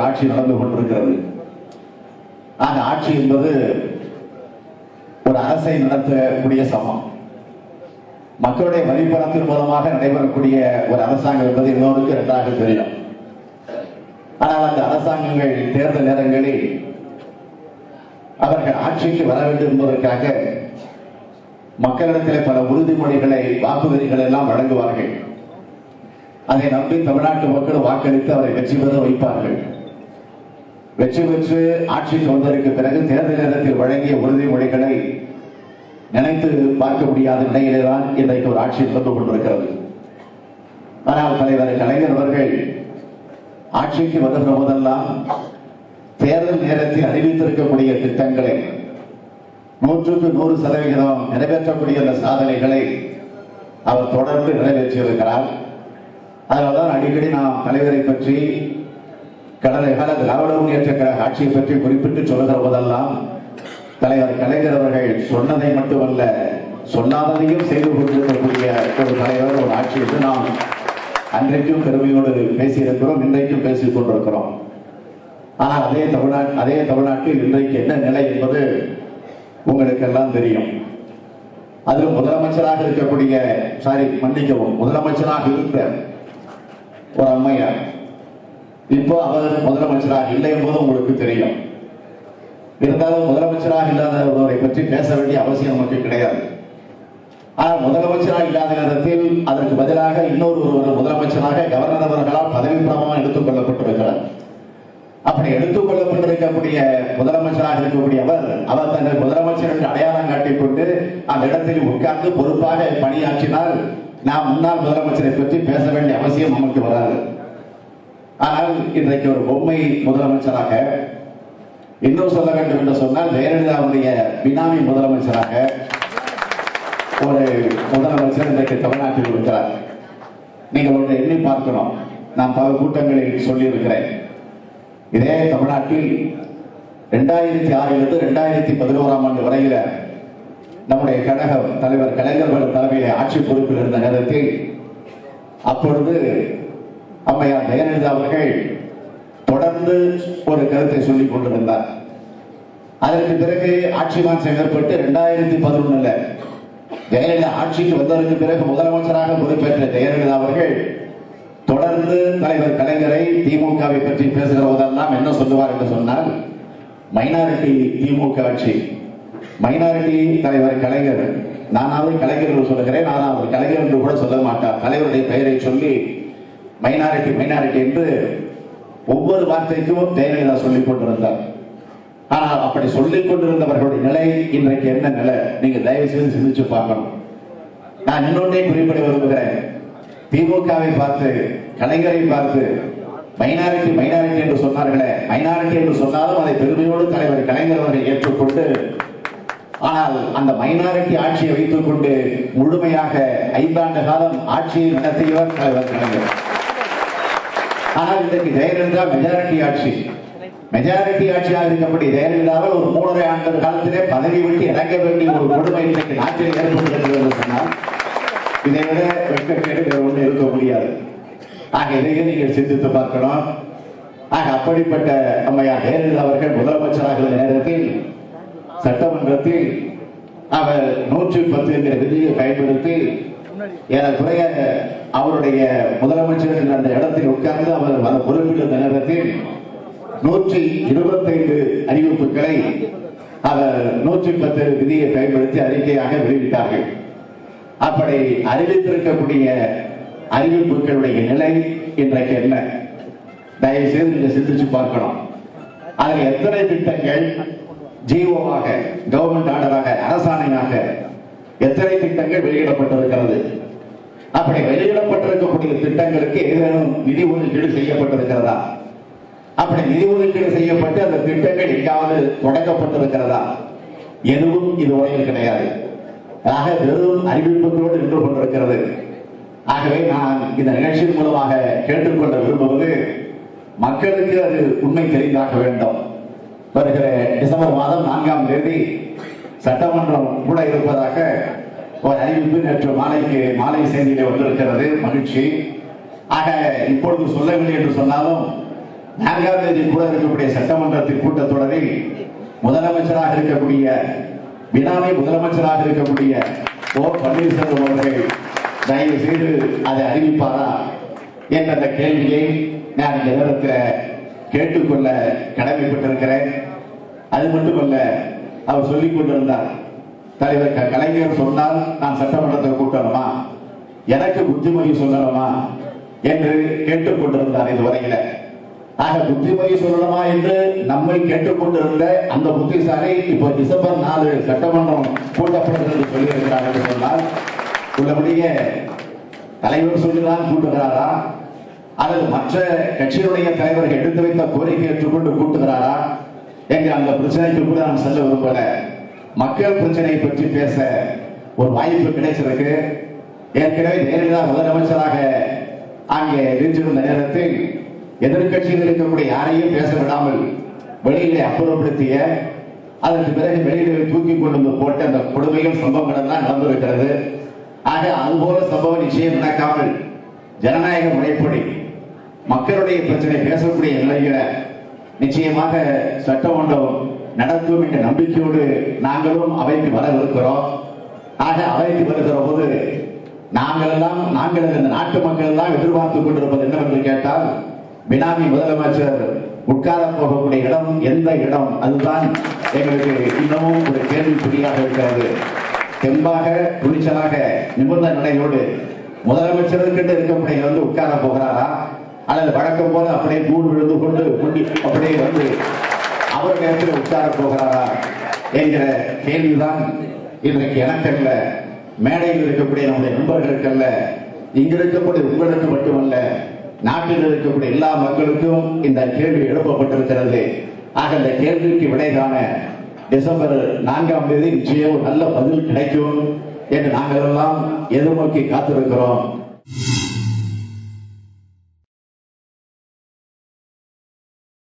ஆட்சி நடந்து கொண்டிருக்கிறது. ஆக ஆட்சி என்பது ஒரு அரசை நடத்தக்கூடிய சமம். மக்களுடைய வரிப்பணத்தின் மூலமாக நடைபெறக்கூடிய ஒரு அரசாங்கம் என்பது எல்லோருக்கும் நன்றாக தெரியும். ஆனால் அந்த அரசாங்கங்கள் தேர்தல் நேரங்களில் அவர்கள் ஆட்சிக்கு வர வேண்டும் என்பதற்காக மக்களிடத்தில் பல உறுதிமொழிகளை, வாக்குறுதிகள் எல்லாம் வழங்குவார்கள். அதை நம்பி தமிழ்நாட்டு மக்கள் வாக்களித்து அவரை வெற்றி பெற வைப்பார்கள். வெற்றி பெற்று ஆட்சிக்கு வந்ததற்கு பிறகு தேர்தல் நேரத்தில் வழங்கிய உறுதிமொழிகளை நினைத்து பார்க்க முடியாத நிலையிலேதான் இன்றைக்கு ஒரு ஆட்சி நடந்து கொண்டிருக்கிறது. ஆனால் தலைவர் கலைஞர் அவர்கள் ஆட்சிக்கு வருகிற போதெல்லாம் தேர்தல் நேரத்தில் அறிவித்திருக்கக்கூடிய திட்டங்களை 100% நிறைவேற்றக்கூடிய அந்த சாதனைகளை அவர் தொடர்ந்து நிறைவேற்றியிருக்கிறார். அதனால்தான் அடிக்கடி நாம் தலைவரை பற்றி, கடந்த கால திராவிட முன்னேற்ற கழக ஆட்சியை பற்றி குறிப்பிட்டு சொல்லுகிற போதெல்லாம் தலைவர் கலைஞர் அவர்கள் சொன்னதை மட்டுமல்ல, சொல்லாததையும் செய்து கொண்டிருக்கக்கூடிய ஒரு தலைவர், ஒரு ஆட்சி என்று நாம் அன்றைக்கும் பெருமையோடு பேசியிருக்கிறோம், இன்றைக்கும் பேசிக் கொண்டிருக்கிறோம். ஆனால் அதே தமிழ்நாட்டில் இன்றைக்கு என்ன நிலை என்பது உங்களுக்கு எல்லாம் தெரியும். அதில் முதலமைச்சராக இருக்கக்கூடிய, முதலமைச்சராக இருந்த ஒரு அம்மையார் இப்போ அவர் முதலமைச்சராக இல்லை என்பது உங்களுக்கு தெரியும். இருந்தாலும் முதலமைச்சராக இல்லாதவரை பற்றி பேச வேண்டிய அவசியம் நமக்கு கிடையாது. ஆனால் முதலமைச்சராக இல்லாத நேரத்தில் அதற்கு பதிலாக இன்னொரு முதலமைச்சராக கவர்னர் அவர்களால் பதவி பிரமாணம் எடுத்துக் கொள்ளப்பட்டிருக்கிறார். அப்படி எடுத்துக் கொள்ளப்பட்டிருக்கக்கூடிய முதலமைச்சராக இருக்கக்கூடிய அவர் தன்னை முதலமைச்சர் என்று அடையாளம் காட்டிக்கொண்டு அந்த இடத்தில் உட்கார்ந்து பொறுப்பாக பணியாற்றினால் நாம் முன்னாள் முதலமைச்சரை பற்றி பேச வேண்டிய அவசியம் நமக்கு வராது. ஆனால் இன்றைக்கு ஒரு பொம்மை முதலமைச்சராக, இன்னும் சொல்ல வேண்டும் என்று சொன்னால் ஜெயலலிதாவுடைய பினாமி முதலமைச்சராக ஒரு முதலமைச்சர் இன்றைக்கு தமிழ்நாட்டில் இருக்கிறார். நீங்கள் ஒன்றை எண்ணி பார்க்கணும். நான் பல கூட்டங்களில் சொல்லியிருக்கிறேன். இதே தமிழ்நாட்டில் 2006 2011 ஆண்டு வரையில நம்முடைய கழகம் தலைவர் கலைஞர் தலைமையிலே ஆட்சி பொறுப்பில் இருந்த நேரத்தில் அப்பொழுது அம்மையார் ஜெயலலிதா அவர்கள் தொடர்ந்து ஒரு கருத்தை சொல்லிக் கொண்டிருந்தார். அதற்கு பிறகு ஆட்சி மாற்றம் ஏற்பட்டு 2011 ஜெயலலிதா ஆட்சிக்கு வந்ததற்கு பிறகு முதலமைச்சராக பொறுப்பேற்ற ஜெயலலிதா அவர்கள் தொடர்ந்து தலைவர் கலைஞரை, திமுகவை பற்றி பேசுகிற போதெல்லாம் என்ன சொல்லுவார் என்று சொன்னால், மைனாரிட்டி திமுக ஆட்சி, மைனாரிட்டி தலைவர் கலைஞர். நானாவது கலைஞர் என்று சொல்லுகிறேன், ஆனால் அவர் கலைஞர் என்று கூட சொல்ல மாட்டார். தலைவருடைய பெயரை சொல்லி மைனாரிட்டி என்று ஒவ்வொரு வார்த்தைக்கும் ஜெயலலிதா சொல்லிக் கொண்டிருந்தார். ஆனால் அப்படி சொல்லிக் கொண்டிருந்தவர்களுடைய நிலை இன்றைக்கு என்ன நிலை, நீங்க தயவு செய்து சிந்திச்சு பார்க்கணும். நான் இன்னொன்றை குறிப்பிட விரும்புகிறேன். திமுகவை பார்த்து, கலைஞரை பார்த்து மைனாரிட்டி என்று சொன்னார்களே, மைனாரிட்டி என்று சொன்னாலும் அதை பெருமையோடு தலைவர் கலைஞர் அவர்கள் ஏற்றுக்கொண்டு, ஆனால் அந்த மைனாரிட்டி ஆட்சியை வைத்துக் கொண்டு முழுமையாக 5 ஆண்டு காலம் ஆட்சியை நடத்தியவர் தலைவர் கலைஞர். ஆனால் இன்றைக்கு ஜெயலலிதா மெஜாரிட்டி ஆட்சியாக இருக்கக்கூடிய ஜெயலலிதாவை ஒரு 3.5 ஆண்டு காலத்திலே பதவி விட்டு இறங்க வேண்டிய ஒரு கொடுமை இன்றைக்கு நாட்டில் ஏற்படுகிறது என்று சொன்னால் இதை விட வெட்கக்கேடு வேறு ஒன்று இருக்க முடியாது. ஆக இதையே நீங்கள் சிந்தித்து பார்க்கணும். ஆக அப்படிப்பட்ட அம்மையார் ஜெயலலிதா அவர்கள் முதலமைச்சராக இருந்த நேரத்தில் சட்டமன்றத்தில் அவர் 110 என்கிற விதியை பயன்படுத்தி ஏறக்குறைய அவருடைய முதலமைச்சர் அந்த இடத்தில் உட்கார்ந்து அவர் பொறுப்பில் இருந்த நேரத்தில் 125 அறிவிப்புகளை அவர் 110 விதியை பயன்படுத்தி அறிக்கையாக வெளியிட்டார்கள். அப்படி அறிவித்திருக்கக்கூடிய அறிவிப்புகளுடைய நிலை இன்றைக்கு என்ன, தயவு செய்து நீங்க சிந்திச்சு பார்க்கணும். அதில் எத்தனை திட்டங்கள் ஜிஓவாக, கவர்மெண்ட் ஆர்டராக, அரசாணையாக எத்தனை திட்டங்கள் வெளியிடப்பட்டிருக்கிறது? அப்படி வெளியிடப்பட்டிருக்கக்கூடிய திட்டங்களுக்கு ஏதேனும் நிதி ஒதுக்கீடு செய்யப்பட்டிருக்கிறதா? அப்படி நிதி ஒதுக்கீடு செய்யப்பட்டு அந்த திட்டங்கள் எங்காவது தொடங்கப்பட்டிருக்கிறதா? எதுவும் இதுவரையில் கிடையாது. ஆக வெறும் அறிவிப்புகளோடு நின்று கொண்டிருக்கிறது. ஆகவே நான் இந்த நிகழ்ச்சியின் மூலமாக கேட்டுக்கொள்ள விரும்புவது, மக்களுக்கு அது உண்மை தெரிந்தாக வேண்டும். வருகிற டிசம்பர் மாதம் 4ஆம் தேதி சட்டமன்றம் கூட இருப்பதாக ஒரு அறிவிப்பு நேற்று மாலை செய்தியிலே வந்திருக்கிறது. மகிழ்ச்சி. ஆக இப்பொழுது சொல்லவில்லை என்று சொன்னாலும் 4ஆம் தேதி கூட இருக்கக்கூடிய சட்டமன்றத்தின் கூட்டத்தொடரில் முதலமைச்சராக இருக்கக்கூடிய பினாமி முதலமைச்சராக இருக்கக்கூடிய ஓ பன்னீர்செல்வம் அவர்கள் தயவு செய்து அதை அறிவிப்பாரா என்ற அந்த கேள்வியை நான் இந்த நேரத்தில் கேட்டுக்கொள்ள கடமைப்பட்டிருக்கிறேன். அது மட்டுமல்ல, அவர் சொல்லிக் கொண்டிருந்தார், தலைவர் கலைஞர் சொன்னால் நான் சட்டமன்றத்தை கூட்டணுமா, எனக்கு புத்திமொழி சொல்லணுமா என்று கேட்டுக்கொண்டிருந்தார் இதுவரையில. ஆக புத்திமொழி சொல்லணுமா என்று நம்மை கேட்டுக்கொண்டிருந்த அந்த புத்திசாலி இப்போ டிசம்பர் 4 சட்டமன்றம் கூட்டப்படுகிறது சொல்லியிருக்கிறார் என்று சொன்னால், உள்ளபடியே தலைவர் சொல்லிதான் கூட்டுகிறாரா அல்லது மற்ற கட்சியினுடைய தலைவர்கள் எடுத்து வைத்த கோரிக்கை ஏற்றுக்கொண்டு கூட்டுகிறாரா என்கிற அந்த பிரச்சனைக்கு கூட நான் செல்ல விரும்பல. மக்கள் பிரச்சனையை பற்றி பேச ஒரு வாய்ப்பு கிடைச்சிருக்கு. ஏற்கனவே ஜெயலலிதா முதலமைச்சராக அங்கே இருந்திருந்த நேரத்தில் எதிர்கட்சியில் இருக்கக்கூடிய யாரையும் பேச விடாமல் வெளியிலே அப்புறப்படுத்திய, அதற்கு பிறகு வெளியிலே தூக்கி கொண்டு வந்து போட்ட அந்த கொடுமைகள் சம்பவங்கள் எல்லாம் நடந்திருக்கிறது. ஆக அதுபோல சம்பவம் நிச்சயம் நடக்காமல் ஜனநாயக முறைப்படி மக்களுடைய பிரச்சனை பேசக்கூடிய நிலையில நிச்சயமாக சட்டமன்றம் நடத்தும் என்ற நம்பிக்கையோடு நாங்களும் அவைக்கு வரவிருக்கிறோம். ஆக அவைக்கு வருகிற போது நாங்கள் இந்த நாட்டு மக்கள் எல்லாம் எதிர்பார்த்துக் கொண்டிருப்பது என்னவென்று கேட்டால், பினாமி முதலமைச்சர் உட்கார போகக்கூடிய இடம் எந்த இடம், அதுதான் எங்களுக்கு இன்னமும் ஒரு கேள்விக்குறியாக இருக்கிறது. தெம்பாக துணிச்சலாக நிமிர்ந்த நிலையோடு முதலமைச்சருக்கு இருக்கக்கூடிய வந்து உட்கார போகிறாரா அல்லது வழக்கம் போல அப்படியே கூடு விழுந்து கொண்டு அப்படியே வந்து அவர் நேரத்தில் உட்கார போகிறாரா என்கிற கேள்விதான் இன்றைக்கு எனக்கல்ல, மேடையில் இருக்கக்கூடிய நம்முடைய நண்பர்களுக்கல்ல, இங்கு இருக்கக்கூடிய உங்களுக்கு மட்டுமல்ல, நாட்டில் இருக்கக்கூடிய எல்லா மக்களுக்கும் இந்த கேள்வி எழுப்பப்பட்டிருக்கிறது. ஆக இந்த கேள்விக்கு விடை காண டிசம்பர் 4ஆம் தேதி நிச்சயம் ஒரு நல்ல பதில் கிடைக்கும் என்று நாங்கள் எல்லாம் எதிர்நோக்கி காத்திருக்கிறோம்.